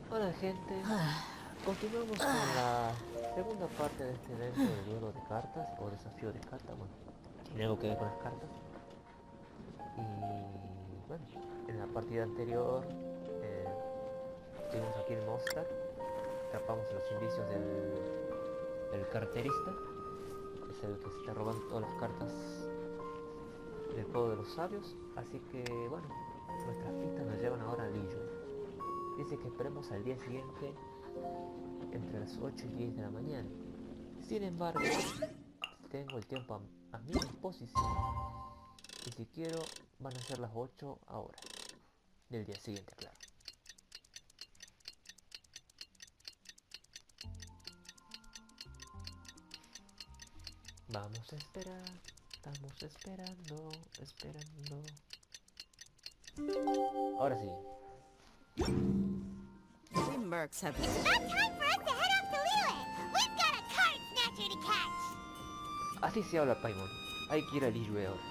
Hola gente, continuamos con la segunda parte de este evento de duelo de cartas o desafío de cartas, bueno, tiene algo que ver con las cartas. Y bueno, en la partida anterior estuvimos aquí en Mostar, atrapamos los indicios del carterista, que es el que se está robando todas las cartas del juego de los sabios. Así que bueno, nuestras pistas nos llevan ahora a Liyue. Dice que esperemos al día siguiente entre las 8 y 10 de la mañana. Sin embargo, tengo el tiempo a mi disposición y si quiero van a ser las 8 ahora del día siguiente, claro. Vamos a esperar, estamos esperando. Ahora sí. We mercs have... It's about time for us to head off to Liyue! We've got a card snatcher to catch! Así se habla, Paimon. Hay que ir a Liyue ahora.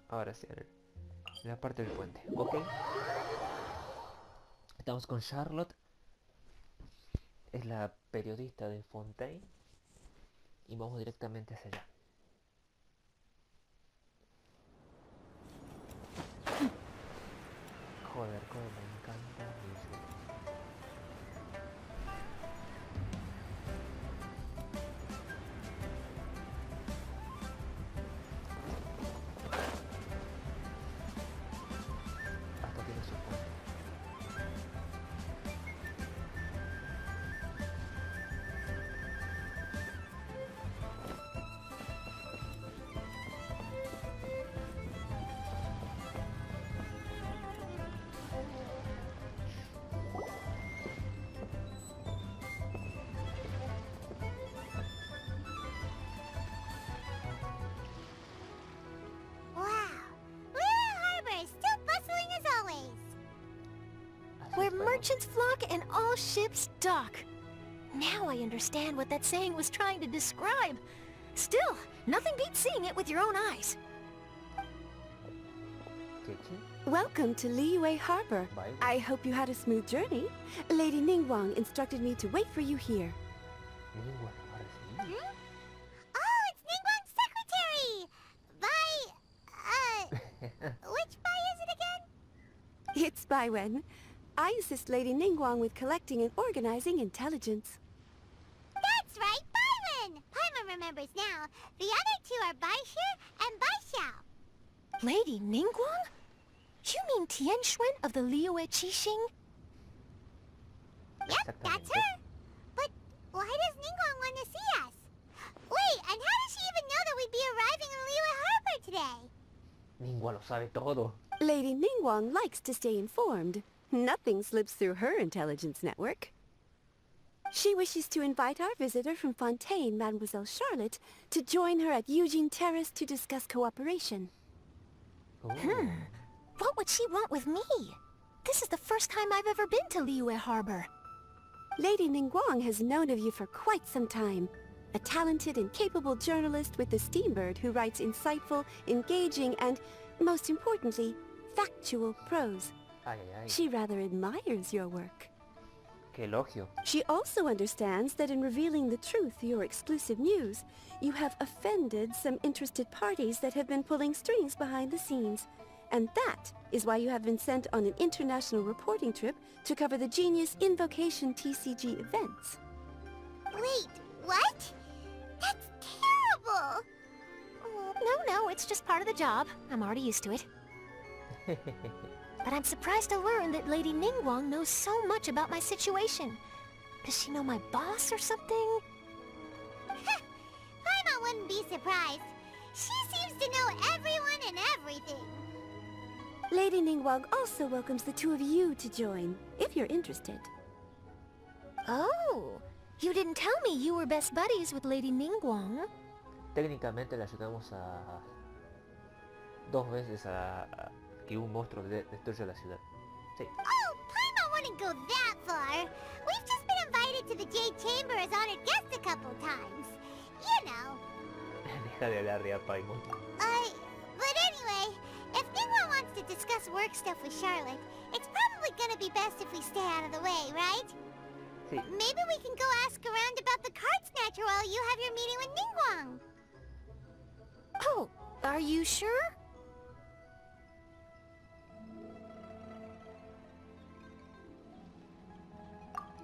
Ahora sí, en la parte del puente, ¿ok? Estamos con Charlotte. Es la periodista de Fontaine. Y vamos directamente hacia allá. Joder, cómo me encanta Liyue. Hasta tiene su puente. Where merchants flock and all ships dock. Now I understand what that saying was trying to describe. Still, nothing beats seeing it with your own eyes. Welcome to Liyue Harbor. I hope you had a smooth journey. Lady Ningguang instructed me to wait for you here. Oh, it's Ningguang's secretary! Which Bai is it again? It's Baiwen. I assist Lady Ningguang with collecting and organizing intelligence. That's right, Baiwen! Paimon remembers now. The other two are Baishir and Baishao. Lady Ningguang? You mean Tianxuan of the Liyue Qixing? Yep, that's her. But why does Ningguang want to see us? Wait, and how does she even know that we'd be arriving in Liyue Harbor today? Ningguang lo sabe todo. Lady Ningguang likes to stay informed. Nothing slips through her intelligence network. She wishes to invite our visitor from Fontaine, Mademoiselle Charlotte, to join her at Eugene Terrace to discuss cooperation. Ooh. What would she want with me? This is the first time I've ever been to Liyue Harbor. Lady Ningguang has known of you for quite some time. A talented and capable journalist with the Steambird who writes insightful, engaging, and, most importantly, factual prose. Ay, ay, ay. She rather admires your work. Qué elogio. She also understands that in revealing the truth, your exclusive news, you have offended some interested parties that have been pulling strings behind the scenes. And that is why you have been sent on an international reporting trip to cover the Genius Invocation TCG events. Wait, what? That's terrible! No, it's just part of the job. I'm already used to it. But I'm surprised to learn that Lady Ningguang knows so much about my situation. Does she know my boss or something? Paimon wouldn't be surprised. She seems to know everyone and everything. Lady Ningguang also welcomes the two of you to join, if you're interested. Oh, you didn't tell me you were best buddies with Lady Ningguang. Técnicamente le ayudamos a... dos veces a que un monstruo destruya la ciudad. Sí. Oh, Paimon wouldn't go that far. We've just been invited to the Jade Chamber as honored guest a couple times. You know. Deja de hablar ya, Paimon. But anyway, if Ningguang wants to discuss work stuff with Charlotte, it's probably gonna be best if we stay out of the way, right? Sí. Maybe we can go ask around about the card snatcher while you have your meeting with Ningguang. Oh, are you sure?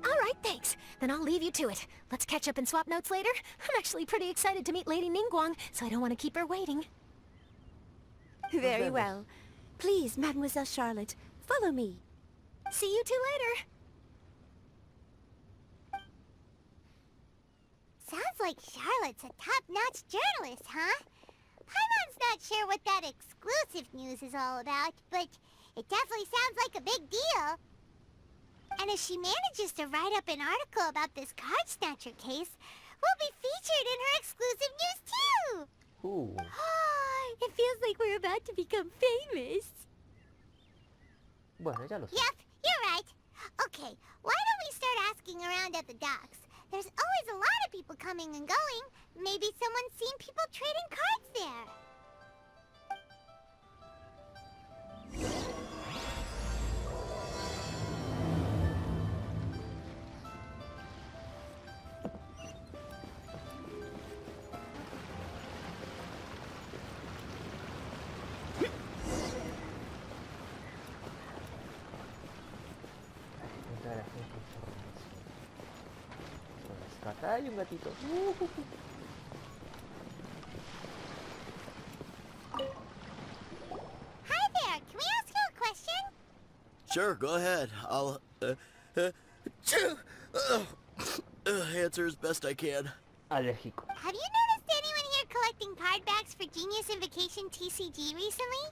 All right, thanks. Then I'll leave you to it. Let's catch up and swap notes later. I'm actually pretty excited to meet Lady Ningguang, so I don't want to keep her waiting. Very well. Please, Mademoiselle Charlotte, follow me. See you two later. Sounds like Charlotte's a top-notch journalist, huh? Paimon's not sure what that exclusive news is all about, but it definitely sounds like a big deal. And if she manages to write up an article about this card snatcher case, we'll be featured in her exclusive news too! Ooh. It feels like we're about to become famous. Bueno, ya lo sé. Yep, you're right. Okay, why don't we start asking around at the docks? There's always a lot of people coming and going. Maybe someone's seen people trading cards there. Encontrar a gente información. Hay un gatito. Hi there, can we ask you a question? Sure, go ahead. I'll answer as best I can. Alérgico. Have you noticed anyone here collecting card backs for Genius Invocation TCG recently?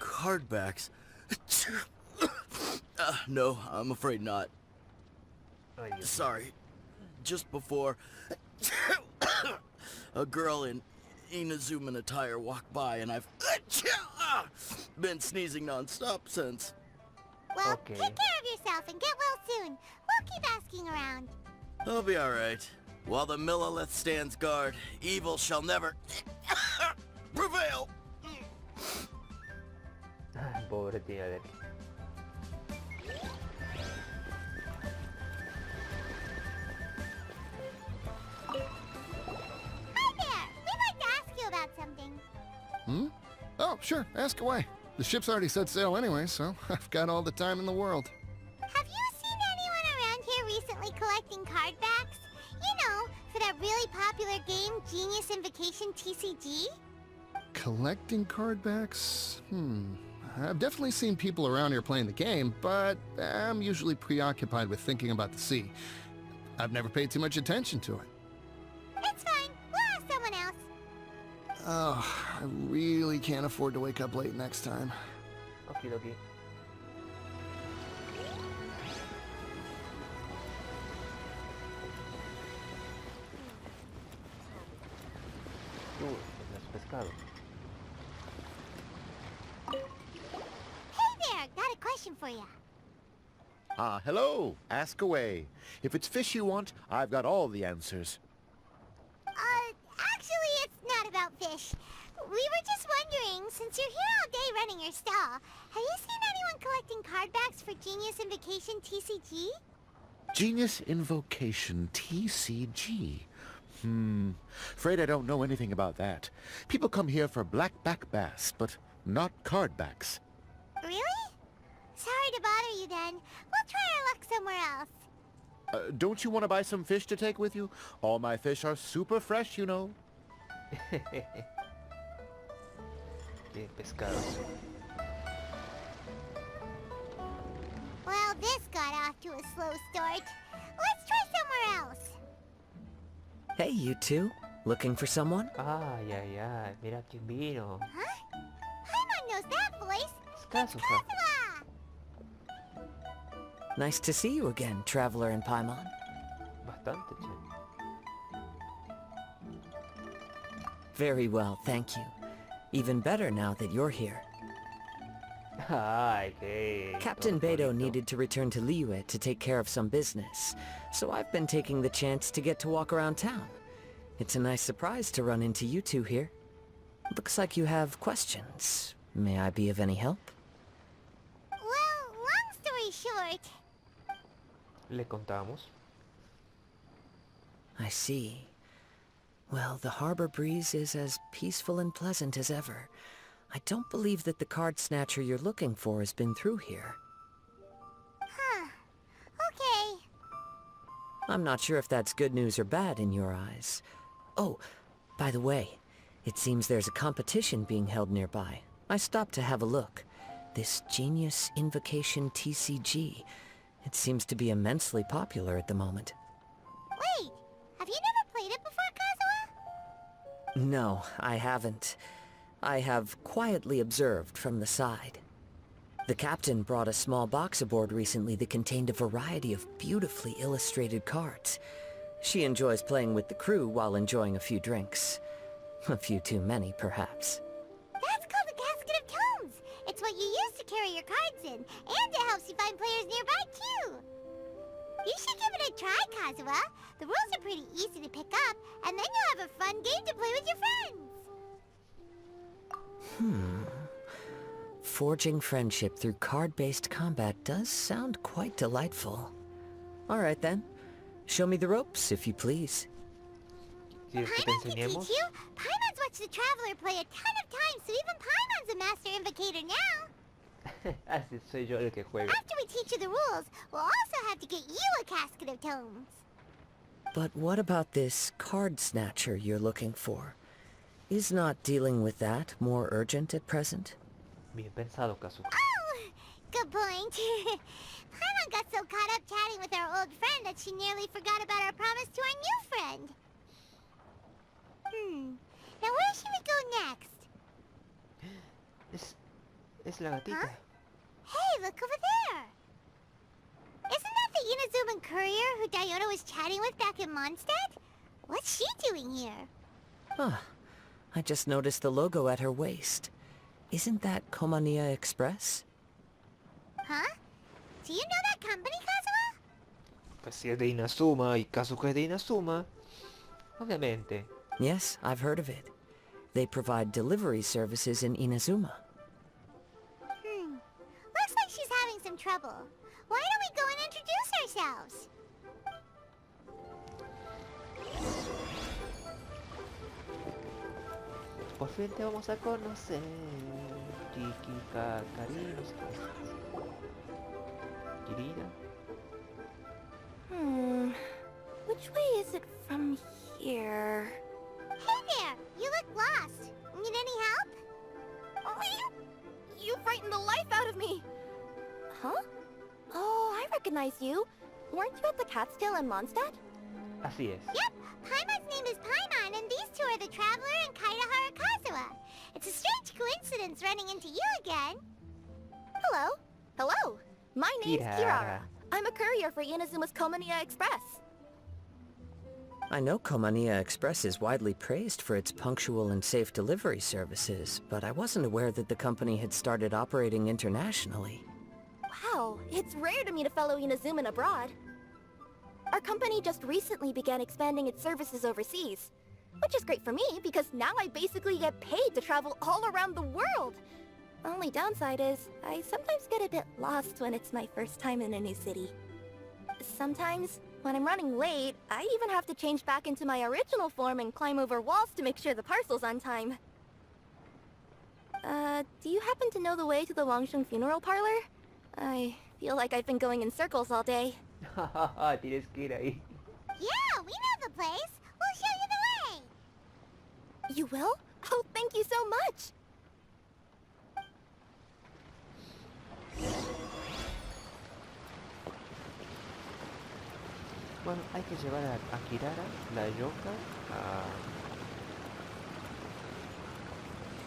Card backs? No, I'm afraid not. Ay, Dios mío. Sorry. Just before, a girl in Inazuman attire walked by, and I've been sneezing non-stop since. Well, Okay. take care of yourself and get well soon. We'll keep asking around. I'll be all right. While the Millilith stands guard, evil shall never prevail. Ay, pobre tía Derek. Hi there, we'd like to ask you about something. Hmm? Oh, sure. Ask away. The ship's already set sail anyway, so I've got all the time in the world. Have you seen anyone around here recently collecting card backs? You know, for that really popular game, Genius Invocation TCG? Collecting card backs? I've definitely seen people around here playing the game, but I'm usually preoccupied with thinking about the sea. I've never paid too much attention to it. It's fine, we'll ask someone else. Oh, I really can't afford to wake up late next time. Okie dokie. Los pescados. Hey there, got a question for you. Hello. Ask away. If it's fish you want, I've got all the answers. Actually, it's not about fish. We were just wondering, since you're here all day running your stall, have you seen anyone collecting card backs for Genius Invocation TCG? Genius Invocation TCG. Afraid I don't know anything about that. People come here for blackback bass, but not card backs. Really? Sorry to bother you then. We'll try our luck somewhere else. Don't you want to buy some fish to take with you? All my fish are super fresh, you know. Qué pescados. Well, this got off to a slow start. Let's try somewhere else. Hey, you two. Looking for someone? Ay, ay, ay. Mira quién vino. Huh? Paimon knows that voice. Kazuha. Kazuha! Nice to see you again, Traveler and Paimon. Bastante, che. Very well, thank you. Even better now that you're here. Ay, qué Captain Beidou tortolito. needed to return to Liyue to take care of some business, so I've been taking the chance to get to walk around town. It's a nice surprise to run into you two here. Looks like you have questions. May I be of any help? Well, long story short, Le contamos. I see. Well, the harbor breeze is as peaceful and pleasant as ever. I don't believe that the card snatcher you're looking for has been through here. huh. Okay. I'm not sure if that's good news or bad in your eyes. Oh, by the way, it seems there's a competition being held nearby. I stopped to have a look. This Genius Invocation TCG. It seems to be immensely popular at the moment. Wait, have you never played it before, Kazuha? No, I haven't. I have quietly observed from the side. The captain brought a small box aboard recently that contained a variety of beautifully illustrated cards. She enjoys playing with the crew while enjoying a few drinks. A few too many, perhaps. That's called a casket of tomes. It's what you use to carry your cards in, and it helps you find players nearby, too. You should give it a try, Kazuha. The rules are pretty easy to pick up, and then you'll have a fun game to play with your friends. Forging friendship through card-based combat does sound quite delightful. All right, then. Show me the ropes, if you please. ¿Quieres que te Paimon can enseñemos? teach you. Paimon's watched the Traveler play a ton of times, so even Paimon's a master invocator now. Así soy yo el que juega. After we teach you the rules, we'll also have to get you a casket of tomes. But what about this card snatcher you're looking for? Is not dealing with that more urgent at present? Bien pensado, Kazuha. Oh, good point. Paimon got so caught up chatting with our old friend that she nearly forgot about our promise to our new friend. Now where should we go next? Es la gatita. Hey, look over there! Isn't that the Inazuman courier who Diona was chatting with back in Mondstadt? What's she doing here? Huh. I just noticed the logo at her waist. Isn't that Komania Express? Huh? Do you know that company, Kazuha? Pues si es de Inazuma y Kazuha es de Inazuma. Obviamente. Yes, I've heard of it. They provide delivery services in Inazuma. Looks like she's having some trouble. Why don't we go and introduce ourselves? Por fin te vamos a conocer. Kiki, Kakari, no sé qué. Kirira. Which way is it from here? Hey there! You look lost. Need any help? You frightened the life out of me! Huh? Oh, I recognize you. Weren't you at the Catskill in Mondstadt? Así es. Yep, Paimon's name is Paimon, and these two are the Traveler and Kaidahara Kazuha. It's a strange coincidence running into you again. Hello. Hello. My name's Kirara. Kirara. I'm a courier for Inazuma's Komania Express. I know Komania Express is widely praised for its punctual and safe delivery services, but I wasn't aware that the company had started operating internationally. Wow, it's rare to meet a fellow Inazuman abroad. Our company just recently began expanding its services overseas. Which is great for me, because now I basically get paid to travel all around the world. Only downside is, I sometimes get a bit lost when it's my first time in a new city. Sometimes, when I'm running late, I even have to change back into my original form and climb over walls to make sure the parcel's on time. Do you happen to know the way to the Wangsheng funeral parlor? I feel like I've been going in circles all day. Tienes que ir ahí. Yeah, we know the place. We'll show you the way. You will? Oh, thank you so much! Bueno, hay que llevar a Kirara, la Yoka,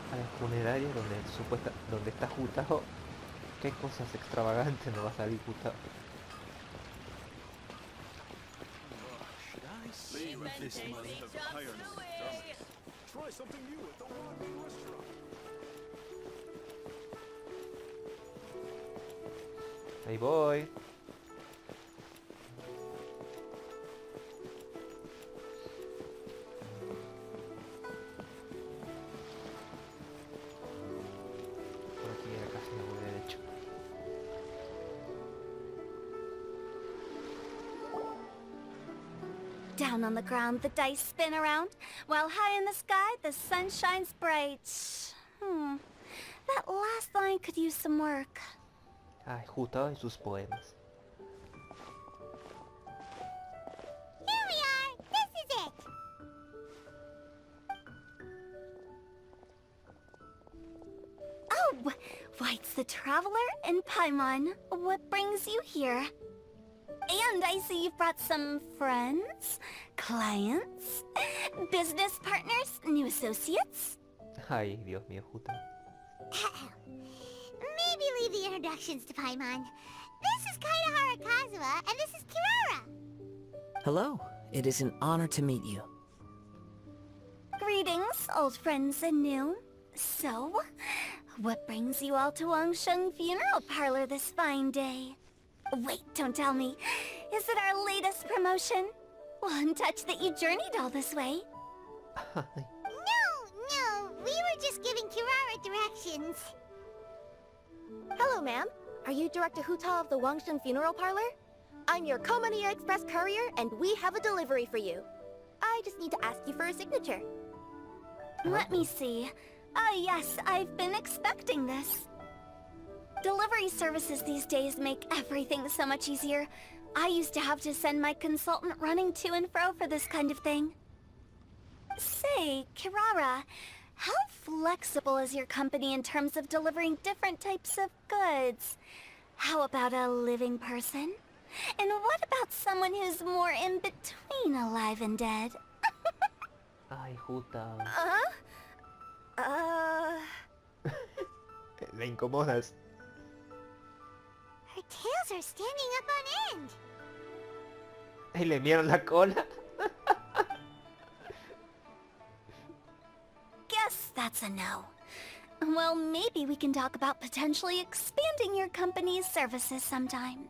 a la funeraria donde está Jutao. Qué cosas extravagantes nos va a salir Jutao. Ahí voy. Por aquí ya casi me voy derecho. Down on the ground, the dice spin around, while high in the sky, the sun shines bright. That last line could use some work. Ay, justo en sus poemas. Here we are! This is it! Oh, why, it's the Traveler and Paimon. What brings you here? And I see you've brought some friends, clients, business partners, new associates. Ay, Dios mío, justo. Maybe leave the introductions to Paimon. This is Kaidahara Kazuha, and this is Kirara. Hello. It is an honor to meet you. Greetings, old friends and new. So, what brings you all to Wangsheng Funeral Parlor this fine day? Wait, don't tell me. Is it our latest promotion? Well, I'm touched that you journeyed all this way. No, we were just giving Kirara directions. Hello, ma'am. Are you Director Huta of the Wangsheng Funeral Parlor? I'm your Komaniya Express courier, and we have a delivery for you. I just need to ask you for a signature. Let me see. Ah, yes, I've been expecting this. Delivery services these days make everything so much easier. I used to have to send my consultant running to and fro for this kind of thing. Say, Kirara, how flexible is your company in terms of delivering different types of goods? How about a living person? And what about someone who's more in between alive and dead? Ay, juta. Me incomodas. Her tails are standing up on end. Y le miraron la cola. Guess that's a no. Well, maybe we can talk about potentially expanding your company's services sometime.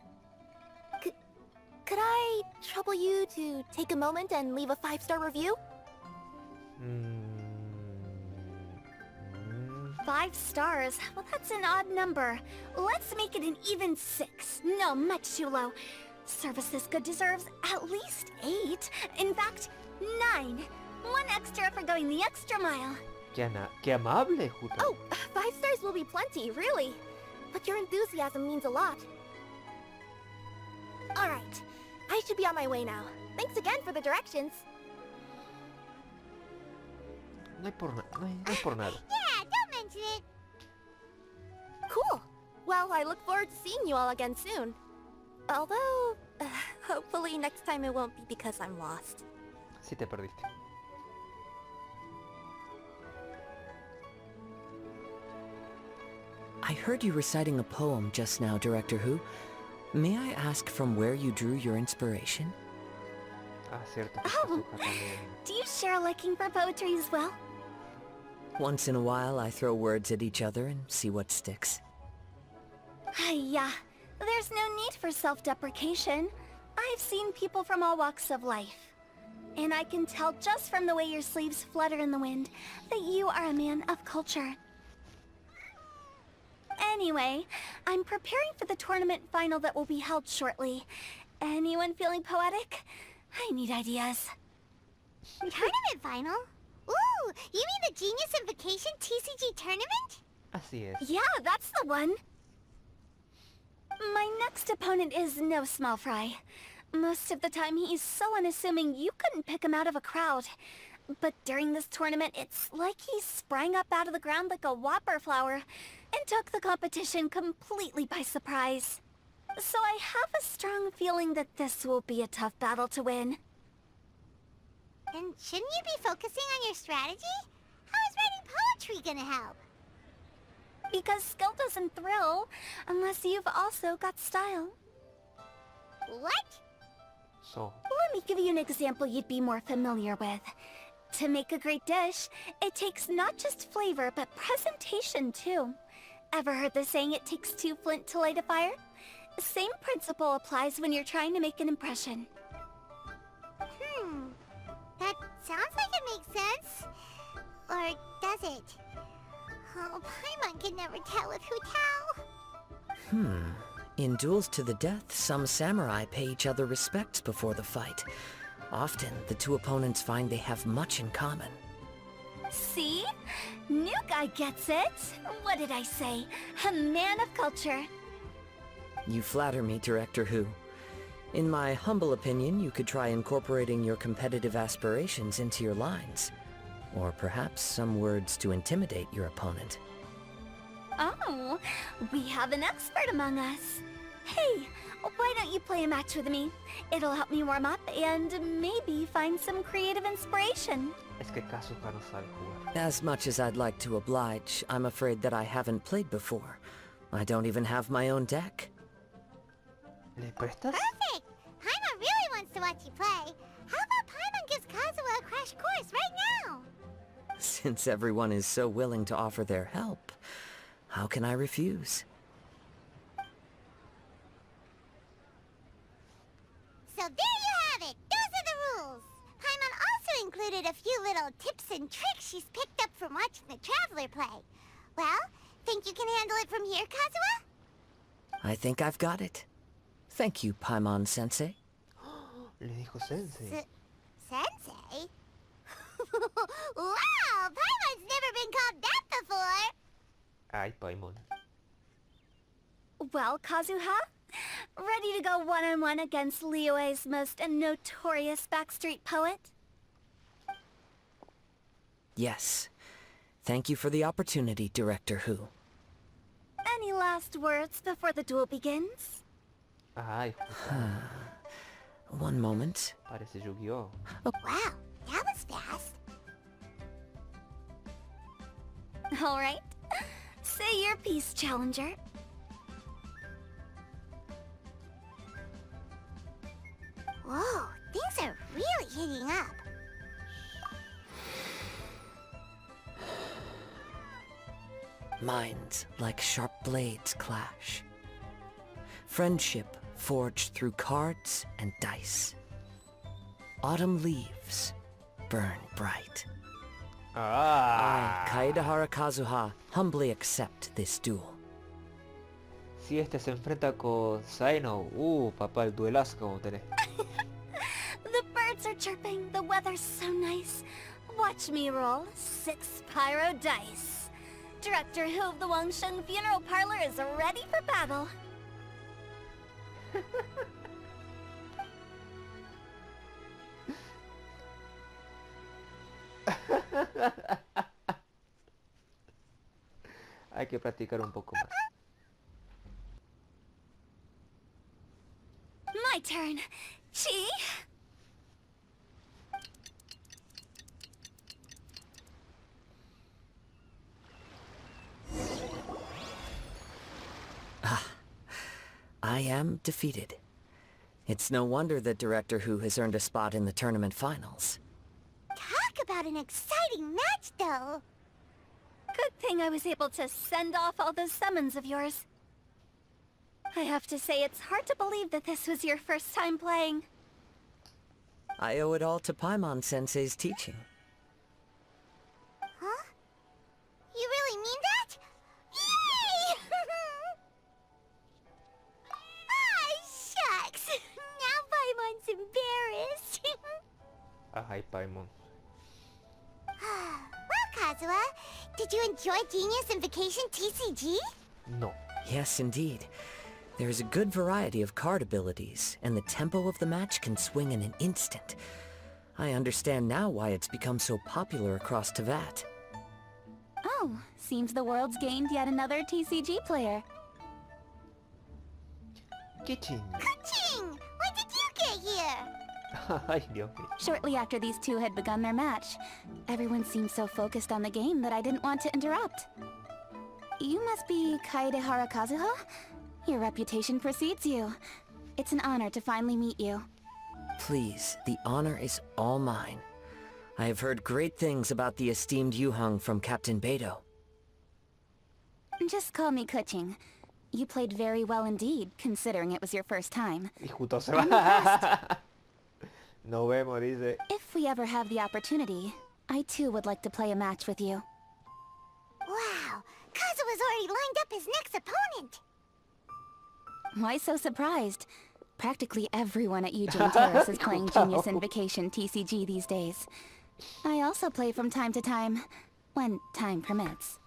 Could I trouble you to take a moment and leave a 5-star review? 5 stars? Well, that's an odd number. Let's make it an even 6. No, much too low. Service this good deserves at least 8. In fact, 9. 1 extra for going the extra mile. Qué amable, juta. Oh, 5 stars will be plenty, really. But your enthusiasm means a lot. Alright, I should be on my way now. Thanks again for the directions. No hay por nada. Yeah, don't mention it. Cool. Well, I look forward to seeing you all again soon. Although, hopefully next time it won't be because I'm lost. Sí te perdiste. I heard you reciting a poem just now, Director Who. May I ask from where you drew your inspiration? Ah, cierto. Oh, do you share a liking for poetry as well? Once in a while, I throw words at each other and see what sticks. Yeah, there's no need for self-deprecation. I've seen people from all walks of life. And I can tell just from the way your sleeves flutter in the wind that you are a man of culture. Anyway, I'm preparing for the tournament final that will be held shortly. Anyone feeling poetic? I need ideas. Tournament final? Ooh, you mean the Genius Invocation TCG tournament? Así es. Yeah, that's the one. My next opponent is no small fry. Most of the time he's so unassuming you couldn't pick him out of a crowd. But during this tournament, it's like he sprang up out of the ground like a whopper flower and took the competition completely by surprise. So I have a strong feeling that this will be a tough battle to win. And shouldn't you be focusing on your strategy? How is writing poetry gonna help? Because skill doesn't thrill unless you've also got style. What? So. Let me give you an example you'd be more familiar with. To make a great dish, it takes not just flavor, but presentation too. Ever heard the saying it takes 2 flint to light a fire? Same principle applies when you're trying to make an impression. That sounds like it makes sense. Or does it? Oh, Paimon can never tell with Hu Tao. In duels to the death, some samurai pay each other respects before the fight. Often, the two opponents find they have much in common. See? New guy gets it. What did I say? A man of culture. You flatter me, Director Hu. In my humble opinion, you could try incorporating your competitive aspirations into your lines. Or perhaps some words to intimidate your opponent. Oh, we have an expert among us. Hey, why don't you play a match with me? It'll help me warm up and maybe find some creative inspiration. Es que Kazuha no sabe jugar. As much as I'd like to oblige, I'm afraid that I haven't played before. I don't even have my own deck. ¿Le prestas? Perfect! Paimon really wants to watch you play. How about Paimon gives Kazuha a crash course right now? Since everyone is so willing to offer their help, how can I refuse? So there you have it! Those are the rules! Paimon also included a few little tips and tricks she's picked up from watching the Traveler play. Well, think you can handle it from here, Kazuha? I think I've got it. Thank you, Paimon-sensei. Le dijo Sensei. Sensei? Wow! Paimon's never been called that before! Ay, Paimon. Well, Kazuha? Ready to go one-on-one against Liyue's most notorious backstreet poet? Yes. Thank you for the opportunity, Director Hu. Any last words before the duel begins? Ay, One moment. parece Yu-Gi-Oh! Wow, that was fast. All right. Say your piece, Challenger. Whoa, things are really heating up. Minds like sharp blades clash. Friendship forged through cards and dice. Autumn leaves burn bright. I, Kaedehara Kazuha, humbly accept this duel. Si este se enfrenta con Saino, papá, el duelazo que vamos a tener. The birds are chirping, the weather's so nice. Watch me roll 6 pyro dice. Director Hu of the Wangsheng Funeral Parlor is ready for battle. Hay que practicar un poco más. My turn. Chi? I am defeated. It's no wonder that Director Hu has earned a spot in the tournament finals. Talk about an exciting match, though. Good thing I was able to send off all those summons of yours. I have to say, it's hard to believe that this was your first time playing. I owe it all to Paimon-sensei's teaching. Huh? You really mean that? Yay! Ah, shucks! Now Paimon's embarrassed. Ay, Paimon. Well, Kazuha, did you enjoy Genius Invocation TCG? No. Yes, indeed. There is a good variety of card abilities, and the tempo of the match can swing in an instant. I understand now why it's become so popular across Teyvat. Oh, seems the world's gained yet another TCG player. Kitchen. Ka-ching! When did you get here? Ay, Dios mío. Shortly after these two had begun their match, everyone seemed so focused on the game that I didn't want to interrupt. You must be Kaedehara Kazuha? Your reputation precedes you. It's an honor to finally meet you. Please, the honor is all mine. I have heard great things about the esteemed Yuheng from Captain Beidou. Just call me Kuching. You played very well indeed, considering it was your first time. Y justo se I'm va. Nos vemos, dice. If we ever have the opportunity, I too would like to play a match with you. Wow, Kazuha's already lined up his next opponent. Why so surprised? Practically everyone at Eugene Terrace is playing Genius Invocation TCG these days. I also play from time to time, when time permits.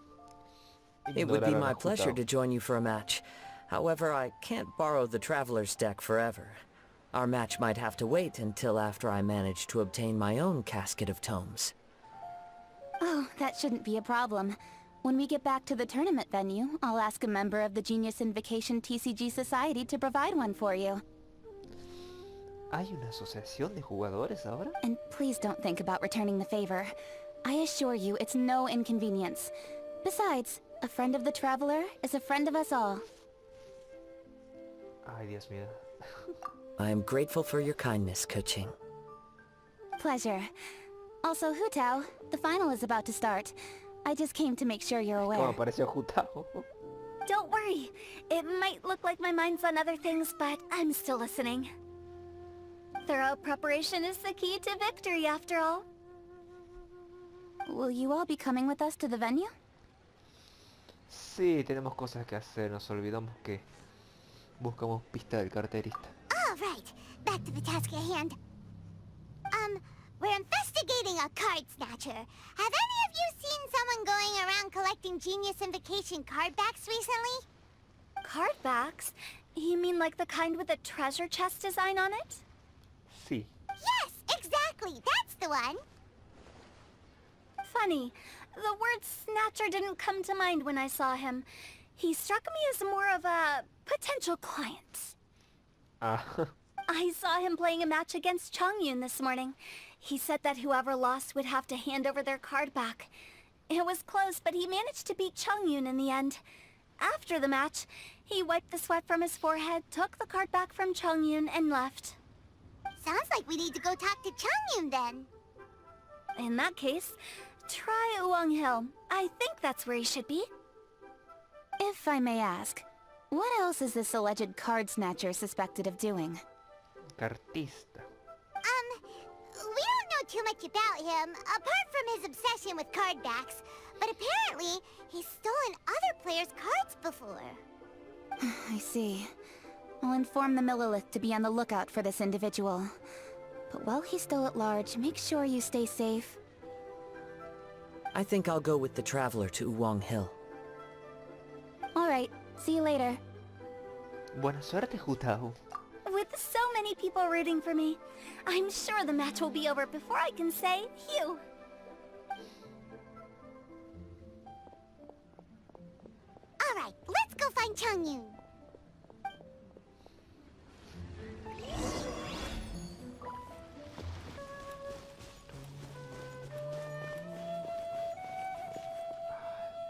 It would be my pleasure to join you for a match. However, I can't borrow the Traveler's deck forever. Our match might have to wait until after I manage to obtain my own casket of tomes. Oh, that shouldn't be a problem. When we get back to the tournament venue, I'll ask a member of the Genius Invocation TCG Society to provide one for you. ¿Hay una asociación de jugadores ahora? And please don't think about returning the favor. I assure you it's no inconvenience. Besides, a friend of the Traveler is a friend of us all. Ay, Dios mío. I am grateful for your kindness, Keqing. Pleasure. Also, Hu Tao, the final is about to start. I just came to make sure you're Como aware. apareció Jutao. Don't worry. It might look like my mind's on other things, but I'm still listening. Thorough preparation is the key to victory, after all. Will you all be coming with us to the venue? Sí, tenemos cosas que hacer. Nos olvidamos que buscamos pista del carterista. All right, back to the task at hand. We're investigating a card snatcher. Have any of you seen someone going around collecting Genius Invocation card backs recently? Card backs? You mean like the kind with a treasure chest design on it? Sí. Yes, exactly. That's the one. Funny. The word snatcher didn't come to mind when I saw him. He struck me as more of a potential client. Ah. I saw him playing a match against Chongyun this morning. He said that whoever lost would have to hand over their card back. It was close, but he managed to beat Chongyun in the end. After the match, he wiped the sweat from his forehead, took the card back from Chongyun, and left. Sounds like we need to go talk to Chongyun then. In that case, try Uwang Hill. I think that's where he should be. If I may ask, what else is this alleged card snatcher suspected of doing? Cartista. We don't know too much about him, apart from his obsession with card backs. But apparently, he's stolen other players' cards before. I see. I'll inform the Millilith to be on the lookout for this individual. But while he's still at large, make sure you stay safe. I think I'll go with the Traveler to Uwang Hill. Alright, see you later. Buena suerte, Jutao. With so many people rooting for me, I'm sure the match will be over before I can say phew. All right, let's go find Chongyun.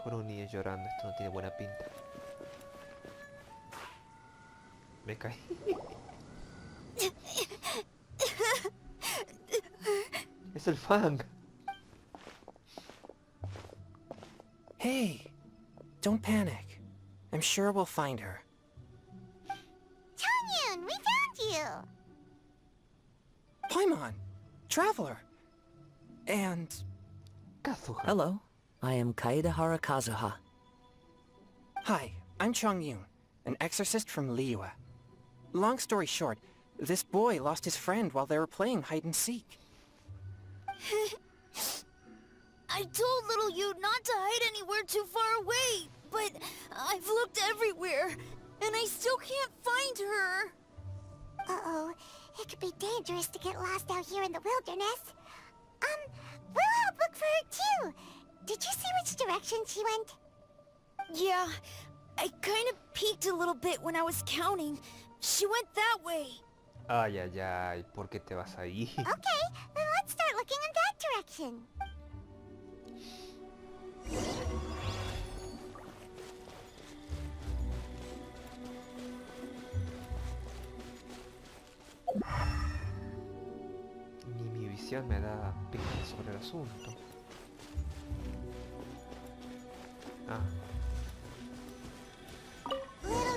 Con un niño llorando, esto no tiene buena pinta. Me caí. Es el Fang. Hey, don't panic. I'm sure we'll find her. Chongyun, we found you. Paimon, Traveler, and... Kazuha. Hello, I am Kaedehara Kazuha. Hi, I'm Chongyun, an exorcist from Liyue. Long story short, this boy lost his friend while they were playing hide-and-seek. I told little you not to hide anywhere too far away, but I've looked everywhere, and I still can't find her. Uh-oh, it could be dangerous to get lost out here in the wilderness. We'll help look for her too. Did you see which direction she went? Yeah, I kind of peeked a little bit when I was counting. She went that way. Ay, ay, ay, ¿por qué te vas ahí? Okay, then let's start looking in that direction. Ni mi visión me da pistas sobre el asunto. Ah. Little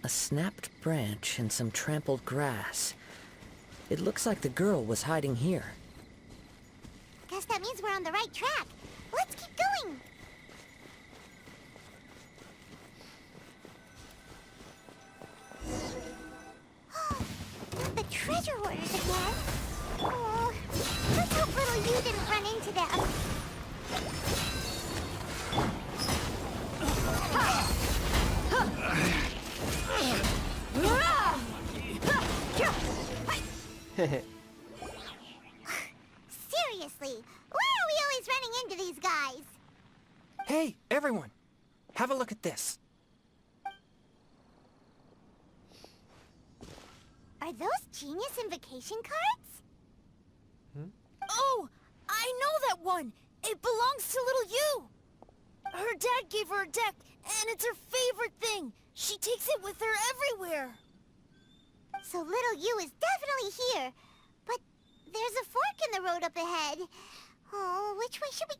A snapped branch and some trampled grass. It looks like the girl was hiding here. Guess that means we're on the right track. Let's keep going. Not the treasure hoarders again. Oh, let's hope little you didn't run into them. Seriously, why are we always running into these guys? Hey, everyone! Have a look at this. Are those genius invocation cards? Oh, I know that one. It belongs to little you. Her dad gave her a deck, and it's her favorite thing. She takes it with her everywhere. So little you is definitely here. But there's a fork in the road up ahead. Oh, which way should we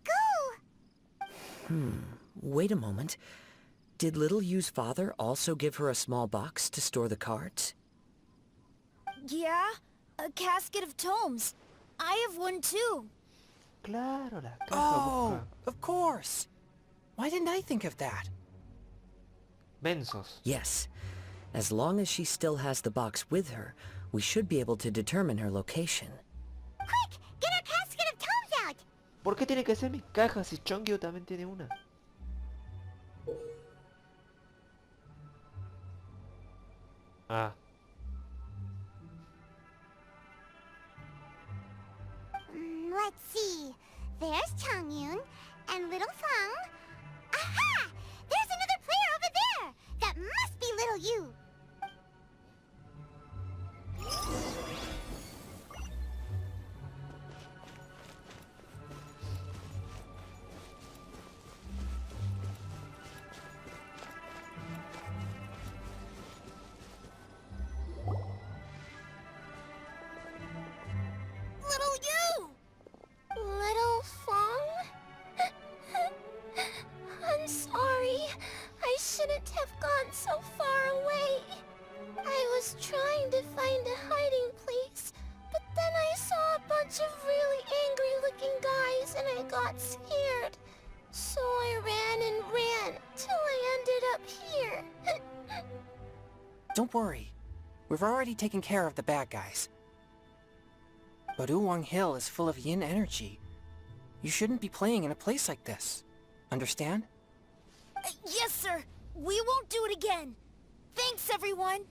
go? Wait a moment. Did little Yu's father also give her a small box to store the cards? Yeah, a casket of tomes. I have one too. Claro, la caja Oh, busca. of course. Why didn't I think of that? Mensos. Yes. As long as she still has the box with her, we should be able to determine her location. Quick, get our casket of tomes out. ¿Por qué tiene que ser mi caja si Chongyun también tiene una? Ah. Let's see. There's Chongyun and little Feng. Aha! There's another player over there. That must be little you. Little you! Little Feng? I'm sorry. I shouldn't have gone so far away. I was trying to find a hiding place, but then I saw a bunch of really angry-looking guys and I got scared. So I ran till I ended up here. Don't worry. We've already taken care of the bad guys. But Uwang Hill is full of yin energy. You shouldn't be playing in a place like this. Understand? Yes, sir. We won't do it again. Thanks, everyone.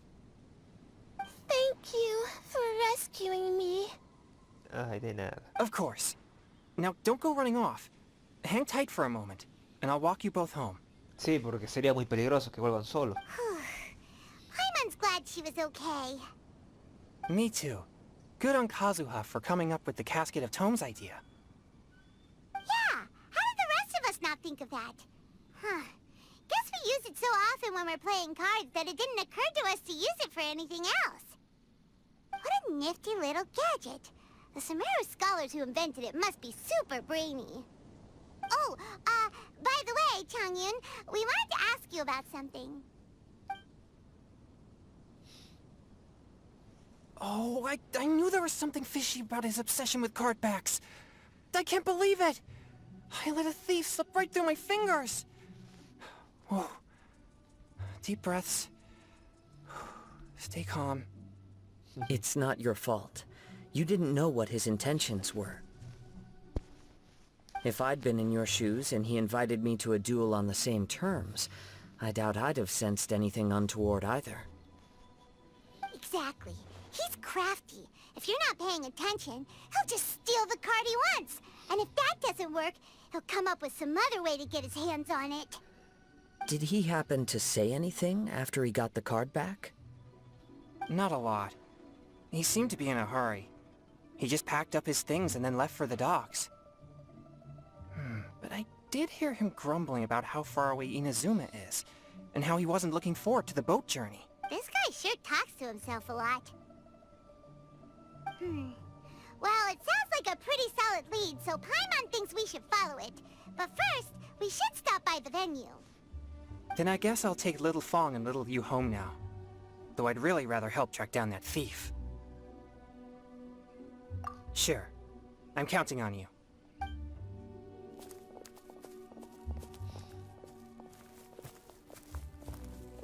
Thank you for rescuing me. Ay, de nada. Of course. Now, don't go running off. Hang tight for a moment, and I'll walk you both home. Sí, porque sería muy peligroso que vuelvan solos. Paimon's glad she was okay. Me too. Good on Kazuha for coming up with the Casket of Tomes idea. Yeah, how did the rest of us not think of that? Huh. Guess we use it so often when we're playing cards that it didn't occur to us to use it for anything else. What a nifty little gadget. The Sumeru scholars who invented it must be super brainy. Oh, by the way, Chongyun, we wanted to ask you about something. Oh, I knew there was something fishy about his obsession with card backs. I can't believe it! I let a thief slip right through my fingers! Whoa. Deep breaths. Stay calm. It's not your fault. You didn't know what his intentions were. If I'd been in your shoes and he invited me to a duel on the same terms, I doubt I'd have sensed anything untoward either. Exactly. He's crafty. If you're not paying attention, he'll just steal the card he wants. And if that doesn't work, he'll come up with some other way to get his hands on it. Did he happen to say anything after he got the card back? Not a lot. He seemed to be in a hurry. He just packed up his things and then left for the docks. But I did hear him grumbling about how far away Inazuma is, and how he wasn't looking forward to the boat journey. This guy sure talks to himself a lot. Well, it sounds like a pretty solid lead, so Paimon thinks we should follow it. But first, we should stop by the venue. Then I guess I'll take Little Fong and Little Yu home now. Though I'd really rather help track down that thief. Sure. I'm counting on you.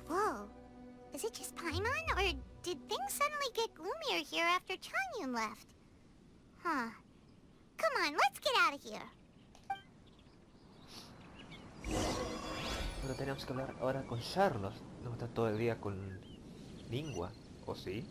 Whoa. Is it just Paimon, or did things suddenly get gloomier here after Chongyun left? Huh. Come on, let's get out of here. Pero tenemos que hablar ahora con Charlotte. No está todo el día con Lingua, ¿o sí?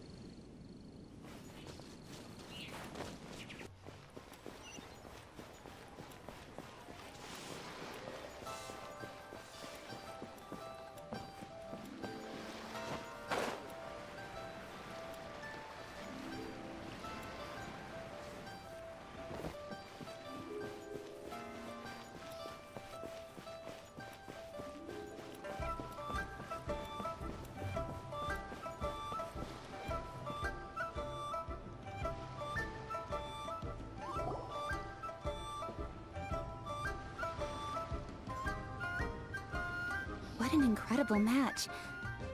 What an incredible match.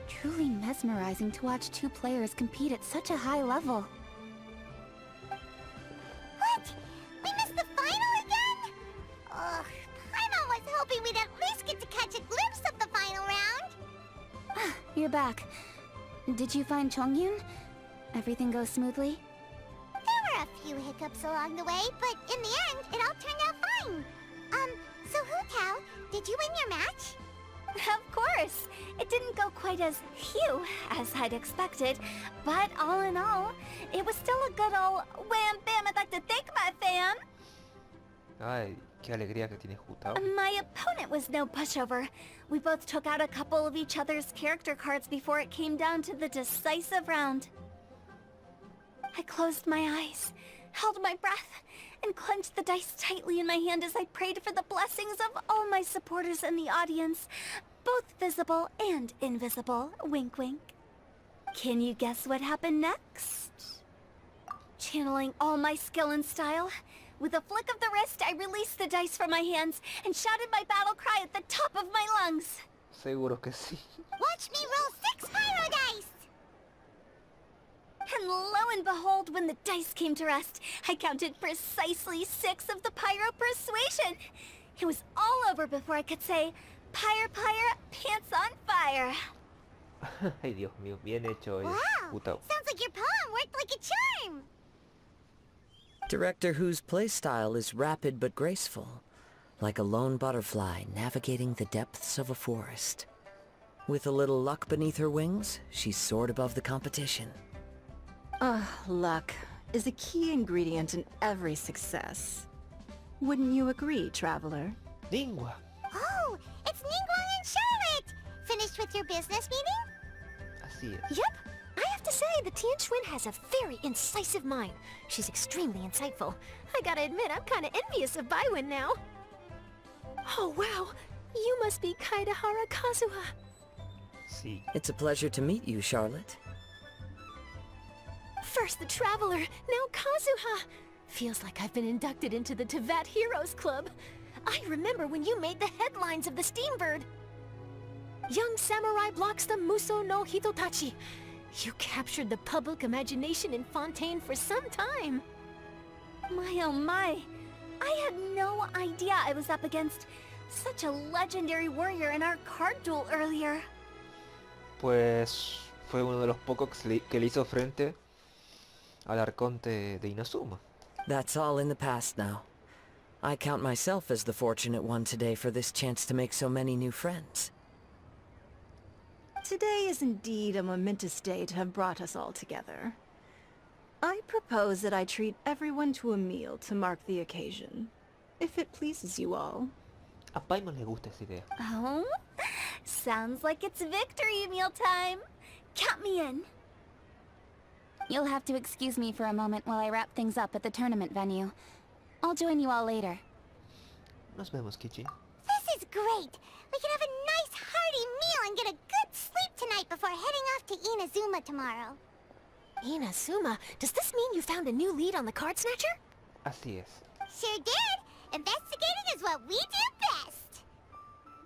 Truly mesmerizing to watch two players compete at such a high level. What? We missed the final again? Ugh, Paimon was hoping we'd at least get to catch a glimpse of the final round. You're back. Did you find Chongyun? Everything goes smoothly? There were a few hiccups along the way, but in the end, it all turned out fine. So Hu Tao, did you win your match? Of course! It didn't go quite as phew as I'd expected, but all in all, it was still a good ol' wham bam I'd like to thank my fam! Ay, qué alegría que tiene Jutao. My opponent was no pushover. We both took out a couple of each other's character cards before it came down to the decisive round. I closed my eyes, held my breath, and clenched the dice tightly in my hand as I prayed for the blessings of all my supporters in the audience, both visible and invisible, wink wink. Can you guess what happened next? Channeling all my skill and style, with a flick of the wrist I released the dice from my hands and shouted my battle cry at the top of my lungs. Seguro que sí. Watch me roll 6 pyro dice! And lo and behold, when the dice came to rest, I counted precisely 6 of the Pyro Persuasion. It was all over before I could say, Pyre, Pyre, pants on fire. Ay, Dios mío, bien hecho, Wow! Jutao. Sounds like your poem worked like a charm! Director Who's playstyle is rapid but graceful, like a lone butterfly navigating the depths of a forest. With a little luck beneath her wings, she soared above the competition. Luck is a key ingredient in every success. Wouldn't you agree, Traveler? Lingua. Oh, it's Ningguang and Charlotte! Finished with your business meeting? Así es. Yep. I have to say, the Tianquan has a very incisive mind. She's extremely insightful. I gotta admit, I'm kinda envious of Baiwen now. Oh wow, you must be Kaedehara Kazuha. Sí. It's a pleasure to meet you, Charlotte. First the Traveler, now Kazuha. Feels like I've been inducted into the Teyvat Heroes Club. I remember when you made the headlines of the Steambird. Young samurai blocks the Muso no Hitotachi. You captured the public imagination in Fontaine for some time. My oh my. I had no idea I was up against such a legendary warrior in our card duel earlier. Pues fue uno de los pocos que le hizo frente al arconte de Inazuma. That's all in the past now. I count myself as the fortunate one today for this chance to make so many new friends. Today is indeed a momentous day to have brought us all together. I propose that I treat everyone to a meal to mark the occasion, if it pleases you all. A Paimon le gusta esa idea. Oh? Sounds like it's victory meal time. Count me in. You'll have to excuse me for a moment while I wrap things up at the tournament venue. I'll join you all later. Nos vemos, Kichi. This is great! We can have a nice hearty meal and get a good sleep tonight before heading off to Inazuma tomorrow. Inazuma, does this mean you found a new lead on the Card Snatcher? Así es. Sure did! Investigating is what we do best!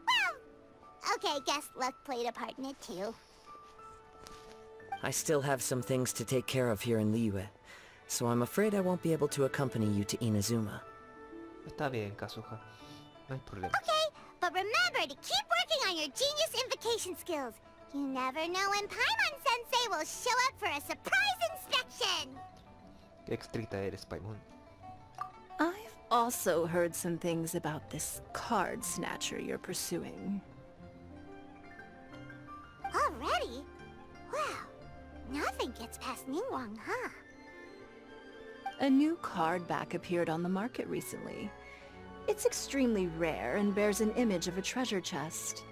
Well, okay, I guess luck played a part in it too. I still have some things to take care of here in Liyue, so I'm afraid I won't be able to accompany you to Inazuma. Está bien, Kazuha. No hay problema. Okay, but remember to keep working on your genius invocation skills. You never know when Paimon-sensei will show up for a surprise inspection! Qué estricta eres, Paimon. I've also heard some things about this card snatcher you're pursuing. Already? Wow, nothing gets past Ningguang, huh? A new card back appeared on the market recently. It's extremely rare and bears an image of a treasure chest.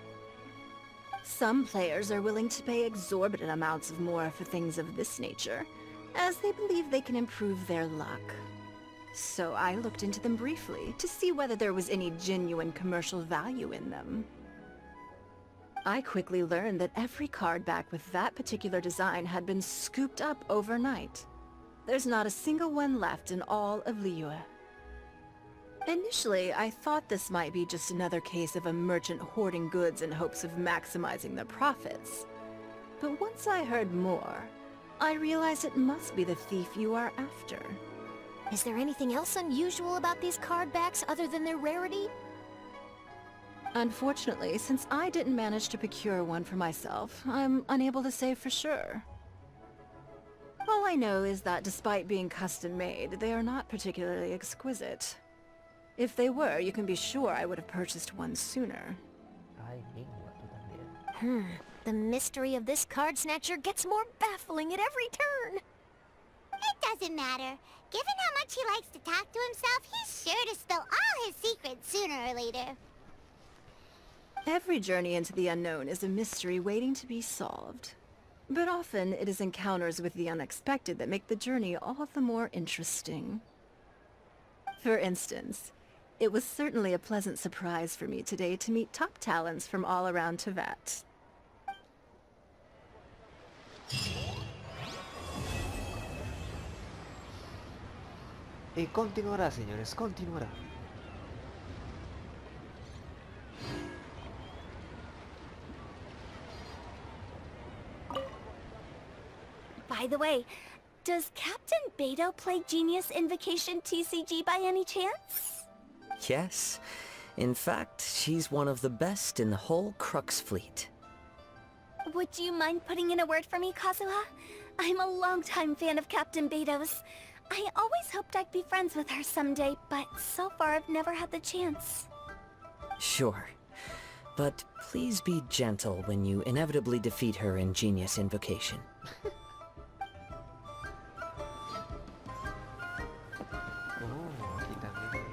Some players are willing to pay exorbitant amounts of more for things of this nature, as they believe they can improve their luck. So I looked into them briefly to see whether there was any genuine commercial value in them. I quickly learned that every card back with that particular design had been scooped up overnight. There's not a single one left in all of Liyue. Initially, I thought this might be just another case of a merchant hoarding goods in hopes of maximizing their profits. But once I heard more, I realized it must be the thief you are after. Is there anything else unusual about these card backs other than their rarity? Unfortunately, since I didn't manage to procure one for myself, I'm unable to say for sure. All I know is that despite being custom-made, they are not particularly exquisite. If they were, you can be sure I would have purchased one sooner. Ay, Ningguang, tú también. The mystery of this card snatcher gets more baffling at every turn. It doesn't matter. Given how much he likes to talk to himself, he's sure to spill all his secrets sooner or later. Every journey into the unknown is a mystery waiting to be solved. But often it is encounters with the unexpected that make the journey all the more interesting. For instance, it was certainly a pleasant surprise for me today to meet top talents from all around Teyvat. Y continuará, señores, continuará. By the way, does Captain Beto play Genius Invocation TCG by any chance? Yes. In fact, she's one of the best in the whole Crux fleet. Would you mind putting in a word for me, Kazuha? I'm a longtime fan of Captain Beto's. I always hoped I'd be friends with her someday, but so far I've never had the chance. Sure. But please be gentle when you inevitably defeat her in Genius Invocation. Aquí también.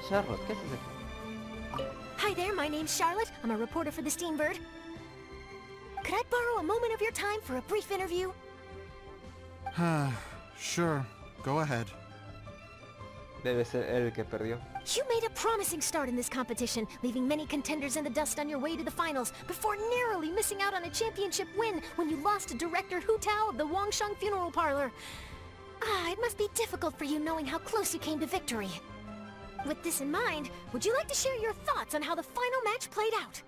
Charlotte, ¿qué haces aquí? Hi there, my name's Charlotte. I'm a reporter for the Steambird. Could I borrow a moment of your time for a brief interview? Sure. Go ahead. Debe ser él el que perdió. You made a promising start in this competition, leaving many contenders in the dust on your way to the finals, before narrowly missing out on a championship win when you lost to director Hu Tao of the Wangsheng Funeral Parlor. It must be difficult for you knowing how close you came to victory. With this in mind, would you like to share your thoughts on how the final match played out?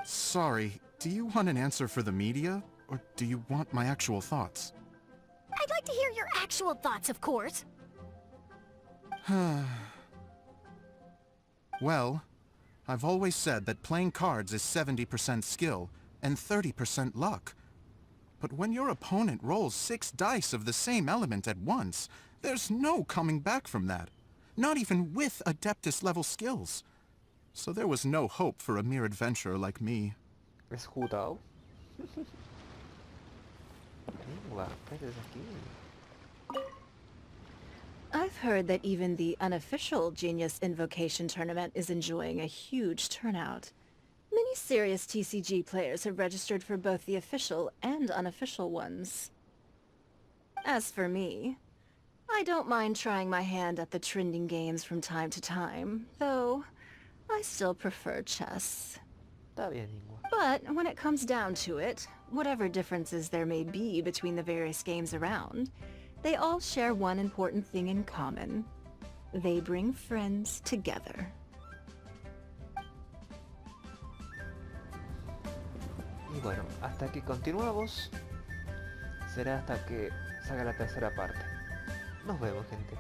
Sorry. Do you want an answer for the media? Or do you want my actual thoughts? I'd like to hear your actual thoughts, of course. Well, I've always said that playing cards is 70% skill and 30% luck. But when your opponent rolls 6 dice of the same element at once, there's no coming back from that. Not even with Adeptus-level skills. So there was no hope for a mere adventurer like me. ¿Es Hu Tao? Ningguang, ¿qué haces aquí? I've heard that even the unofficial Genius Invocation tournament is enjoying a huge turnout. Many serious TCG players have registered for both the official and unofficial ones. As for me, I don't mind trying my hand at the trending games from time to time, though I still prefer chess. Está bien, Ningguang. But when it comes down to it, whatever differences there may be between the various games around, they all share one important thing in common. They bring friends together. Y bueno, hasta aquí continuamos. Será hasta que salga la tercera parte. Nos vemos, gente.